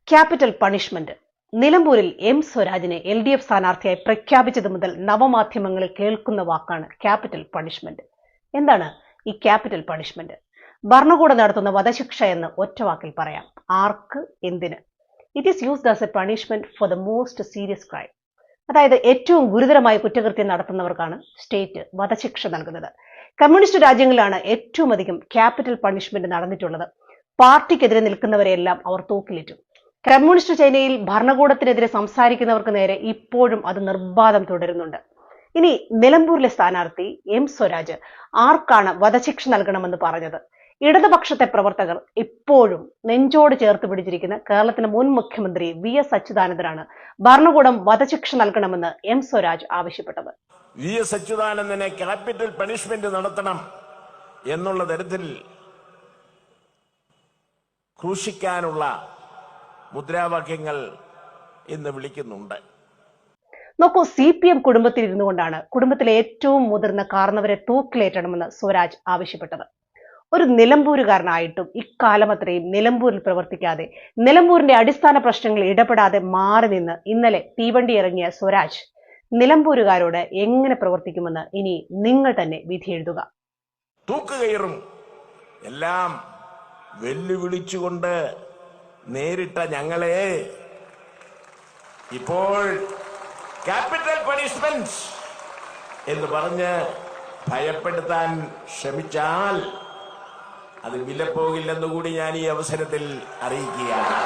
Capital punishment. നിലമ്പൂരിൽ M സ്വരാജിനെ LDF സ്ഥാനാർത്ഥിയായി പ്രഖ്യാപിച്ചത് മുതൽ നവമാധ്യമങ്ങളിൽ കേൾക്കുന്ന വാക്കാണ് ക്യാപിറ്റൽ പണിഷ്മെന്റ്. എന്താണ് ഈ ക്യാപിറ്റൽ പണിഷ്മെന്റ്? ഭരണകൂടം നടത്തുന്ന വധശിക്ഷ എന്ന് ഒറ്റവാക്കിൽ പറയാം. ആർക്ക്, എന്തിന്? It is used as A punishment for the most serious crime. അതായത് ഏറ്റവും ഗുരുതരമായ കുറ്റകൃത്യം നടത്തുന്നവർക്കാണ് സ്റ്റേറ്റ് വധശിക്ഷ നൽകുന്നത്. കമ്മ്യൂണിസ്റ്റ് രാജ്യങ്ങളിലാണ് ഏറ്റവും അധികം ക്യാപിറ്റൽ പണിഷ്മെന്റ് നടന്നിട്ടുള്ളത്. പാർട്ടിക്കെതിരെ നിൽക്കുന്നവരെല്ലാം അവർ തൂക്കിലേറ്റും. കമ്മ്യൂണിസ്റ്റ് ചൈനയിൽ ഭരണകൂടത്തിനെതിരെ സംസാരിക്കുന്നവർക്ക് നേരെ ഇപ്പോഴും അത് നിർബാധം തുടരുന്നുണ്ട്. ഇനി നിലമ്പൂരിലെ സ്ഥാനാർത്ഥി എം സ്വരാജ് ആർക്കാണ് വധശിക്ഷ നൽകണമെന്ന് പറഞ്ഞത്? ഇടതുപക്ഷത്തെ പ്രവർത്തകർ ഇപ്പോഴും നെഞ്ചോട് ചേർത്ത് പിടിച്ചിരിക്കുന്ന കേരളത്തിന്റെ മുൻ മുഖ്യമന്ത്രി VS അച്യുതാനന്ദനാണ് ഭരണകൂടം വധശിക്ഷ നൽകണമെന്ന് എം സ്വരാജ് ആവശ്യപ്പെട്ടത്. VS അച്യുതാനന്ദനെ ക്യാപിറ്റൽ പണിഷ്മെന്റ് നടത്തണം എന്നുള്ള തരത്തിൽ ക്രൂശിക്കാനുള്ള മുദ്രാവാക്യങ്ങൾ ഇന്ന് വിളിക്കുന്നുണ്ട്. നോക്കൂ, CPM കുടുംബത്തിൽ ഇരുന്നു കൊണ്ടാണ് കുടുംബത്തിലെ ഏറ്റവും മുതിർന്ന കാരണവരെ തൂക്കിലേറ്റണമെന്ന് സ്വരാജ് ആവശ്യപ്പെട്ടത്. ഒരു നിലമ്പൂരുകാരനായിട്ടും ഇക്കാലം അത്രയും നിലമ്പൂരിൽ പ്രവർത്തിക്കാതെ, നിലമ്പൂരിന്റെ അടിസ്ഥാന പ്രശ്നങ്ങളിൽ ഇടപെടാതെ മാറി നിന്ന് ഇന്നലെ തീവണ്ടി ഇറങ്ങിയ സ്വരാജ് നിലമ്പൂരുകാരോട് എങ്ങനെ പ്രവർത്തിക്കുമെന്ന് ഇനി നിങ്ങൾ തന്നെ വിധി എഴുതുക. തൂക്കുകയറും എല്ലാം വെല്ലുവിളിച്ചുകൊണ്ട് നേരിട്ട ഞങ്ങളെ ഇപ്പോൾ ക്യാപിറ്റൽ പണിഷ്മെന്റ് എന്ന് പറഞ്ഞ് ഭയപ്പെടുത്താൻ ശ്രമിച്ചാൽ അത് വിലപ്പോകില്ലെന്നുകൂടി ഞാൻ ഈ അവസരത്തിൽ അറിയിക്കുകയാണ്.